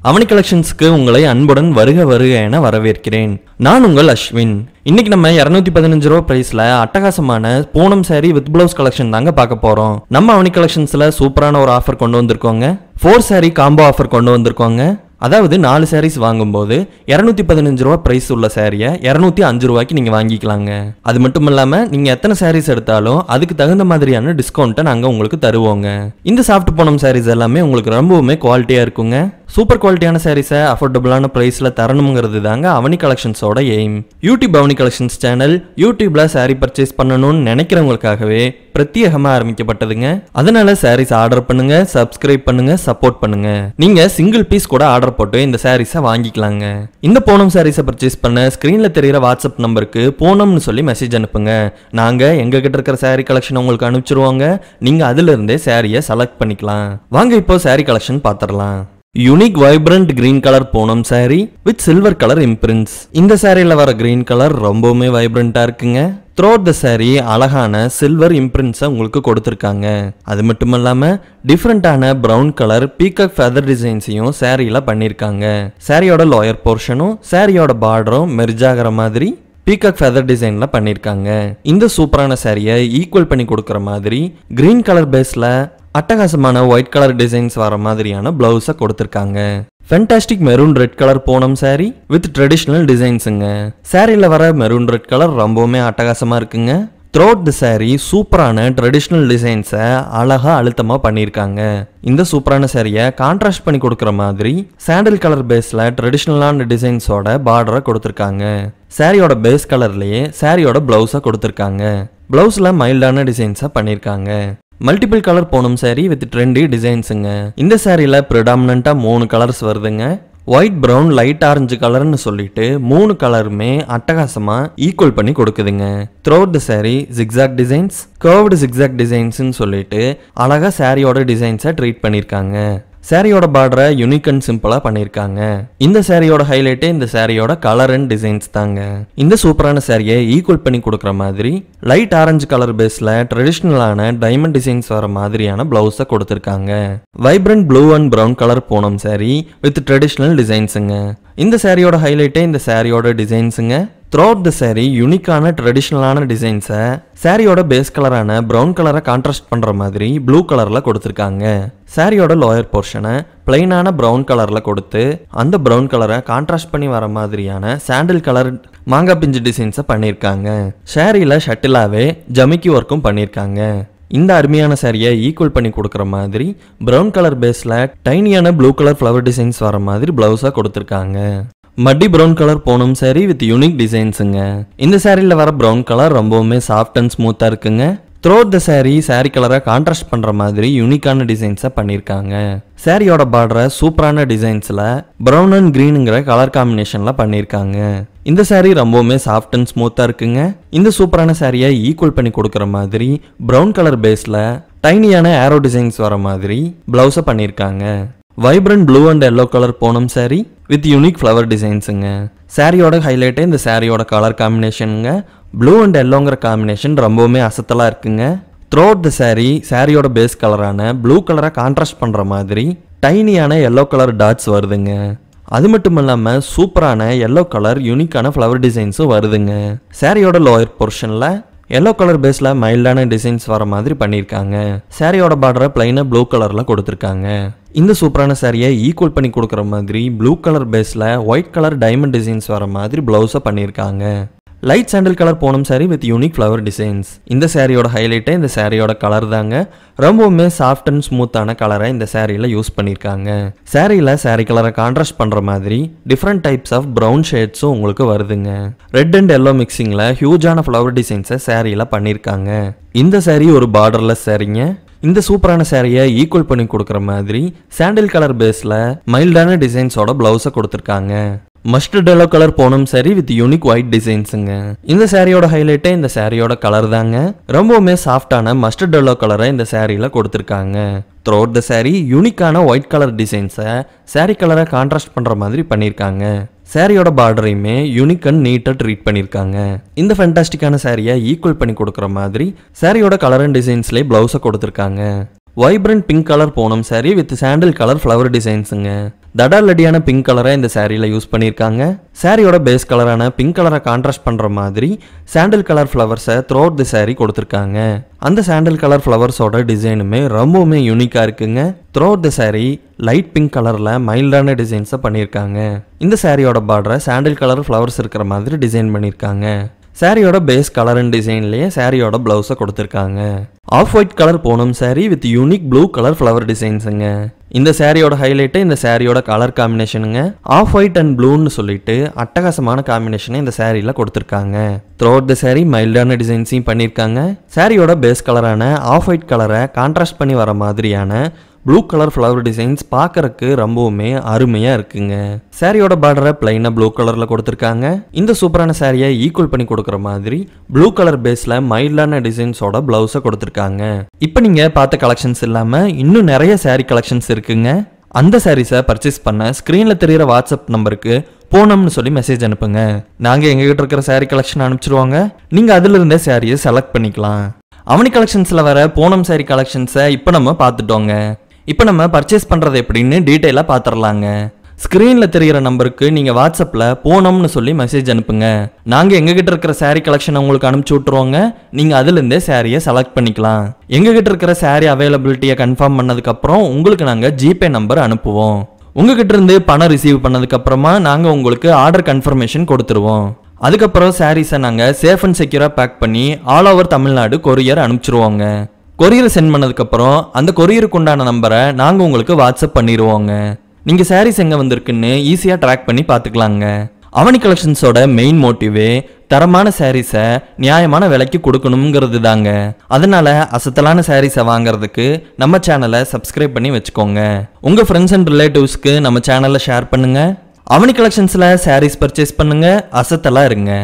அவனி கலெக்ஷன்ஸ்க்கு உங்களை அன்புடன் வருக வருக என வரவேற்கிறேன். நான் உங்கள் அஸ்வின். இன்னைக்கு நம்ம 215 ரூபா பிரைஸ்ல அட்டகாசமான Poonam sari with blouse collection தாங்க பார்க்க போறோம். நம்ம அவனி கலெக்ஷன்ஸ்ல சூப்பரான ஒரு ஆஃபர் கொண்டு வந்திருக்கோங்க. 4 சாரி காம்போ ஆஃபர் கொண்டு வந்திருக்கோங்க. அதாவது 4 சாரீஸ் வாங்கும்போது 215 ரூபா பிரைஸ் உள்ள சாரியை 205 ரூபாய்க்கு நீங்க வாங்கிக்கலாங்க. அது மட்டும் இல்லாம நீங்க எத்தனை சாரீஸ் எடுத்தாலும் அதுக்கு தகுந்த மாதிரியான டிஸ்கவுண்ட்டை நாங்க உங்களுக்கு தருவோங்க. இந்த சாஃப்ட் பூனம் சாரீஸ் எல்லாமே உங்களுக்கு ரொம்பவுமே குவாலிட்டியா இருக்குங்க. சூப்பர் குவாலிட்டியான சாரீஸை அஃபோர்டபுளான பிரைஸ்ல தரணுங்கிறது தாங்க அவனி கலெக்ஷன்ஸோட எய்ம். யூடியூப் அவனி கலெக்ஷன்ஸ் சேனல் யூடியூப்ல சாரீ பர்ச்சேஸ் பண்ணணும்னு நினைக்கிறவங்களுக்காகவே பிரத்யேகமா ஆரம்பிக்கப்பட்டதுங்க. அதனால சாரீஸ் ஆர்டர் பண்ணுங்க, சப்ஸ்கிரைப் பண்ணுங்க, சப்போர்ட் பண்ணுங்க. நீங்க சிங்கிள் பீஸ் கூட ஆர்டர் போட்டு இந்த சாரீஸை வாங்கிக்கலாங்க. இந்த பூனம் சாரீஸை பர்ச்சேஸ் பண்ண ஸ்கிரீன்ல தெரியுற வாட்ஸ்அப் நம்பருக்கு பூனம்னு சொல்லி மெசேஜ் அனுப்புங்க. நாங்க எங்க கிட்ட இருக்கிற சாரீ கலெக்ஷன் உங்களுக்கு அனுப்பிச்சிருவோங்க. நீங்க அதுல இருந்தே சாரியை செலக்ட் பண்ணிக்கலாம். வாங்க இப்போ சாரீ கலெக்ஷன் பாத்திரலாம். Unique vibrant green colour Poonam sari with silver colour imprints. இந்த சாரியில வர கிரீன் கலர் ரொம்பவுமே வைப்ரண்டா இருக்குங்க. த்ரோட் த சாரி அழகான சில்வர் இம்பிரிண்ட்ஸை உங்களுக்கு கொடுத்துருக்காங்க. அது மட்டும் இல்லாம டிஃப்ரெண்டான பிரவுன் கலர் பீகாக் ஃபெதர் டிசைன்ஸையும் சாரியில பண்ணியிருக்காங்க. சாரியோட லோயர் போர்ஷனும் சாரியோட பார்டரும் மெர்ஜ் ஆகிற மாதிரி பீகாக் ஃபெதர் டிசைன்ல பண்ணியிருக்காங்க. இந்த சூப்பரான சாரியை ஈக்குவல் பண்ணி கொடுக்குற மாதிரி கிரீன் கலர் பேஸ்ல அட்டகாசமான ஒயிட் கலர் டிசைன்ஸ் வர மாதிரியான பிளவுஸை கொடுத்துருக்காங்க. Fantastic maroon red colour Poonam sari with traditional டிசைன்ஸுங்க. சாரியில வர மெரூன் ரெட் கலர் ரொம்பவுமே அட்டகாசமா இருக்குங்க. த்ரோட் தி சாரி சூப்பரான ட்ரெடிஷ்னல் டிசைன்ஸை அழகா அழுத்தமா பண்ணியிருக்காங்க. இந்த சூப்பரான சாரியை கான்ட்ராஸ்ட் பண்ணி கொடுக்குற மாதிரி சாண்டல் கலர் பேஸ்ல ட்ரெடிஷ்னலான டிசைன்ஸோட பார்டரை கொடுத்துருக்காங்க. சாரியோட பேஸ் கலர்லயே சாரியோட பிளவுஸை கொடுத்துருக்காங்க. பிளவுஸ்ல மைல்டான டிசைன்ஸை பண்ணியிருக்காங்க. Multiple colour Poonam sari with trendy டிசைன்ஸுங்க. இந்த சாரியில ப்ரிடாமினண்டா 3 கலர்ஸ் வருதுங்க. ஒயிட், பிரவுன், லைட் ஆரஞ்சு கலர்னு சொல்லிட்டு 3 கலருமே அட்டகாசமா ஈக்குவல் பண்ணி கொடுக்குதுங்க. Throughout the sari zigzag designs, curved zigzag டிசைன்ஸ்னு சொல்லிட்டு அழகா சாரியோட டிசைன்ஸை ட்ரீட் பண்ணியிருக்காங்க. சாரியோட பார்டரை யூனிக் அண்ட் சிம்பிளா பண்ணியிருக்காங்க. இந்த சாரியோட ஹைலைட்டே இந்த சாரியோட கலர் அண்ட் டிசைன்ஸ் தாங்க. இந்த சூப்பரான சாரியை ஈக்குவல் பண்ணி கொடுக்குற மாதிரி லைட் ஆரஞ்சு கலர் பேஸ்ல ட்ரெடிஷ்னலான டைமண்ட் டிசைன்ஸ் வர மாதிரியான பிளவுஸை கொடுத்துருக்காங்க. Vibrant blue and brown colour Poonam sari with traditional டிசைன்ஸுங்க. இந்த சாரியோட ஹைலைட்டே இந்த சாரியோட டிசைன்ஸுங்க. த்ரோட் தி சாரி யூனிக்கான ட்ரெடிஷ்னலான டிசைன்ஸை சாரியோட பேஸ் கலரான பிரவுன் கலரை கான்ட்ராஸ்ட் பண்ற மாதிரி ப்ளூ கலர்ல கொடுத்துருக்காங்க. சாரியோட லோயர் போர்ஷனை பிளைனான பிரவுன் கலர்ல கொடுத்து அந்த பிரவுன் கலரை கான்ட்ராஸ்ட் பண்ணி வர மாதிரியான சாண்டில் கலர் மாங்காய் பிஞ்சு டிசைன்ஸை பண்ணியிருக்காங்க. சாரியில ஷட்டிலாவே ஜமிக்கி ஒர்க்கும் பண்ணியிருக்காங்க. இந்த அருமையான சாரியை ஈக்குவல் பண்ணி கொடுக்குற மாதிரி பிரவுன் கலர் பேஸ்ல டைனியான ப்ளூ கலர் ஃப்ளவர் டிசைன்ஸ் வர மாதிரி பிளவுஸா கொடுத்துருக்காங்க. Muddy brown colour Poonam sari with unique டிசைன்ஸுங்க. இந்த சாரியில வர பிரவுன் கலர் ரொம்பவுமே சாஃப்ட் அண்ட் ஸ்மூத்தா இருக்குங்க. த்ரோட் த சாரி சாரி கலரை கான்ட்ராஸ்ட் பண்ற மாதிரி யூனிக்கான டிசைன்ஸை பண்ணியிருக்காங்க. சாரியோட பார்டரை சூப்பரான டிசைன்ஸ்ல பிரவுன் அண்ட் கிரீனுங்கிற கலர் காம்பினேஷன்ல பண்ணியிருக்காங்க. இந்த சாரி ரொம்பவுமே சாஃப்ட் அண்ட் ஸ்மூத்தா இருக்குங்க. இந்த சூப்பரான சாரியை ஈக்குவல் பண்ணி கொடுக்குற மாதிரி பிரவுன் கலர் பேஸ்ல டைனியான ஏரோ டிசைன்ஸ் வர மாதிரி பிளவுஸை பண்ணியிருக்காங்க. Vibrant blue and yellow colour Poonam sari with unique flower டிசைன்ஸுங்க. சாரியோட ஹைலைட்டே இந்த சாரியோட கலர் காம்பினேஷனுங்க. ப்ளூ அண்ட் எல்லோங்கிற காம்பினேஷன் ரொம்பவுமே அசத்தலா இருக்குங்க. த்ரோட் தி சாரி சாரியோட பேஸ் கலரான ப்ளூ கலரை கான்ட்ராஸ்ட் பண்ற மாதிரி டைனியான எல்லோ கலர் டாட்ஸ் வருதுங்க. அது மட்டும் இல்லாம சூப்பரான எல்லோ கலர் யூனிக்கான ஃப்ளவர் டிசைன்ஸும் வருதுங்க. சாரியோட லோயர் போர்ஷன்ல எல்லோ கலர் பேஸ்ல மைல்டான டிசைன்ஸ் வர மாதிரி பண்ணியிருக்காங்க. சாரியோட பார்டரை பிளைனா ப்ளூ கலர்ல கொடுத்துருக்காங்க. இந்த சூப்பரான சாரியை ஈக்குவல் பண்ணி கொடுக்குற மாதிரி ப்ளூ கலர் பேஸ்ல ஒயிட் கலர் டைமண்ட் டிசைன்ஸ் வர மாதிரி பிளவுஸை பண்ணியிருக்காங்க. Light sandal colour Poonam sari with unique flower designs. இந்த சாரியோட ஹைலைட்டே இந்த சாரியோட கலர் தாங்க. ரொம்பவுமே சாஃப்ட் அண்ட் ஸ்மூத்தான கலரை இந்த சாரியில யூஸ் பண்ணியிருக்காங்க. சாரியில சாரி கலரை கான்ட்ராஸ்ட் பண்ற மாதிரி டிஃப்ரெண்ட் டைப்ஸ் ஆஃப் பிரவுன் ஷேட்ஸும் உங்களுக்கு வருதுங்க. ரெட் அண்ட் எல்லோ மிக்சிங்ல ஹியூஜான ஃப்ளவர் டிசைன்ஸை சாரியில பண்ணியிருக்காங்க. இந்த சாரி ஒரு பார்டர்லெஸ் சாரிங்க. இந்த சூப்பரான சாரியை ஈக்குவல் பண்ணி கொடுக்குற மாதிரி சாண்டில் கலர் பேஸ்ல மைல்டான டிசைன்ஸோட பிளவுஸை கொடுத்துருக்காங்க. Mustard yellow colour Poonam sari with unique white டிசைன்ஸுங்க. இந்த சாரியோட ஹைலைட்டே இந்த சாரியோட கலர் தாங்க. ரொம்பவுமே சாஃப்டான மஸ்டர்ட் எல்லோ கலரை இந்த சாரியில கொடுத்துருக்காங்க. த்ரோட் த சாரி யூனிக்கான ஒயிட் கலர் டிசைன்ஸை சாரி கலரை கான்ட்ராஸ்ட் பண்ற மாதிரி பண்ணியிருக்காங்க. சாரியோட பார்டரையுமே யூனிக் அண்ட் நீட்டா ட்ரீட் பண்ணியிருக்காங்க. இந்த ஃபேண்டாஸ்டிக்கான சாரியை ஈக்குவல் பண்ணி கொடுக்குற மாதிரி சாரியோட கலர் அண்ட் டிசைன்ஸ்லேயே பிளவுஸை கொடுத்துருக்காங்க. Vibrant pink colour Poonam saree with sandal colour flower டிசைன்ஸுங்க. தடாலடியான பிங்க் கலரை இந்த சாரியில் யூஸ் பண்ணியிருக்காங்க. சாரியோட பேஸ் கலரான பிங்க் கலரை கான்ட்ராஸ்ட் பண்ணுற மாதிரி சாண்டில் கலர் ஃப்ளவர்ஸை த்ரூ அவுட் தி சாரி கொடுத்துருக்காங்க. அந்த சாண்டில் கலர் ஃப்ளவர்ஸோட டிசைனுமே ரொம்பவுமே யூனிக்காக இருக்குங்க. Throughout the sari light pink கலரில் மைல்டான டிசைன்ஸை பண்ணியிருக்காங்க. இந்த சாரியோட பார்டரை சாண்டில் கலர் ஃப்ளவர்ஸ் இருக்கிற மாதிரி டிசைன் பண்ணியிருக்காங்க. சாரியோட பேஸ் கலர் அண்ட் டிசைன்லேயே சாரியோட பிளவுஸை கொடுத்துருக்காங்க. Off white colour Poonam sari with unique blue colour flower டிசைன்ஸுங்க. இந்த சாரியோட ஹைலைட்டு இந்த சாரியோட கலர் காம்பினேஷனுங்க. ஆஃப் ஒயிட் அண்ட் ப்ளூன்னு சொல்லிட்டு அட்டகாசமான காம்பினேஷனை இந்த சாரியில் கொடுத்துருக்காங்க. த்ரூ அவுட் தி சாரி மைல்டான டிசைன்ஸையும் பண்ணியிருக்காங்க. சாரியோட பேஸ் கலரான ஆஃப் ஒயிட் கலரை கான்ட்ராஸ்ட் பண்ணி வர மாதிரியான ப்ளூ கலர் ஃப்ளவர் டிசைன்ஸ் பார்க்கறக்கு ரொம்பவுமே அருமையாக இருக்குங்க. சாரியோட பார்டரை பிளைனாக ப்ளூ கலரில் கொடுத்துருக்காங்க. இந்த சூப்பரான சாரியை ஈக்குவல் பண்ணி கொடுக்குற மாதிரி ப்ளூ கலர் பேஸில் மைல்டான டிசைன்ஸோட ப்ளவுஸை கொடுத்துருக்காங்க. இப்போ நீங்கள் பார்த்த கலெக்ஷன்ஸ் இல்லாமல் இன்னும் நிறைய சாரி கலெக்ஷன்ஸ் இருக்குங்க. அந்த சாரீஸை பர்ச்சேஸ் பண்ண ஸ்க்ரீனில் தெரிகிற வாட்ஸ்அப் நம்பருக்கு போனோம்னு சொல்லி மெசேஜ் அனுப்புங்க. நாங்கள் எங்ககிட்ட இருக்கிற சாரீ கலெக்ஷன் அனுப்பிச்சிருவாங்க. நீங்கள் அதிலிருந்தே சாரியை செலக்ட் பண்ணிக்கலாம். அவனி கலெக்ஷன்ஸில் வர பூனம் சாரி கலெக்ஷன்ஸை இப்போ நம்ம பார்த்துட்டோங்க. இப்போ நம்ம பர்ச்சேஸ் பண்ணுறது எப்படின்னு டீட்டெயிலாக பார்த்துடலாங்க. ஸ்க்ரீனில் தெரிகிற நம்பருக்கு நீங்கள் வாட்ஸ்அப்பில் போனோம்னு சொல்லி மெசேஜ் அனுப்புங்க. நாங்கள் எங்ககிட்ட இருக்கிற சாரீ கலெக்ஷன் உங்களுக்கு அனுப்பிச்சி விட்ருவோங்க. நீங்கள் அதிலிருந்தே சாரியை செலக்ட் பண்ணிக்கலாம். எங்ககிட்ட இருக்கிற சாரீ அவைலபிலிட்டியை கன்ஃபார்ம் பண்ணதுக்கப்புறம் உங்களுக்கு நாங்கள் ஜிபே நம்பர் அனுப்புவோம். உங்ககிட்ட இருந்து பணம் ரிசீவ் பண்ணதுக்கப்புறமா நாங்கள் உங்களுக்கு ஆர்டர் கன்ஃபர்மேஷன் கொடுத்துருவோம். அதுக்கப்புறம் சாரீஸை நாங்கள் சேஃப் அண்ட் செக்யூராக பேக் பண்ணி ஆல் ஓவர் தமிழ்நாடு கொரியர் அனுப்பிச்சிருவோங்க. கொரியரை சென்ட் பண்ணதுக்கப்புறம் அந்த கொரியருக்கு உண்டான நம்பரை நாங்கள் உங்களுக்கு வாட்ஸ்அப் பண்ணிடுவோங்க. நீங்கள் சாரீஸ் எங்கே வந்திருக்குன்னு ஈஸியாக ட்ராக் பண்ணி பார்த்துக்கலாங்க. அவனி கலெக்ஷன்ஸோட மெயின் மோட்டிவே தரமான சாரீஸை நியாயமான விலைக்கு கொடுக்கணுங்கிறது தாங்க. அதனால அசத்தலான சாரீஸை வாங்குறதுக்கு நம்ம சேனலை சப்ஸ்கிரைப் பண்ணி வச்சுக்கோங்க. உங்கள் ஃப்ரெண்ட்ஸ் அண்ட் ரிலேட்டிவ்ஸ்க்கு நம்ம சேனலை ஷேர் பண்ணுங்கள். அவனி கலெக்ஷன்ஸில் சாரீஸ் பர்ச்சேஸ் பண்ணுங்கள். அசத்தலாக இருங்க.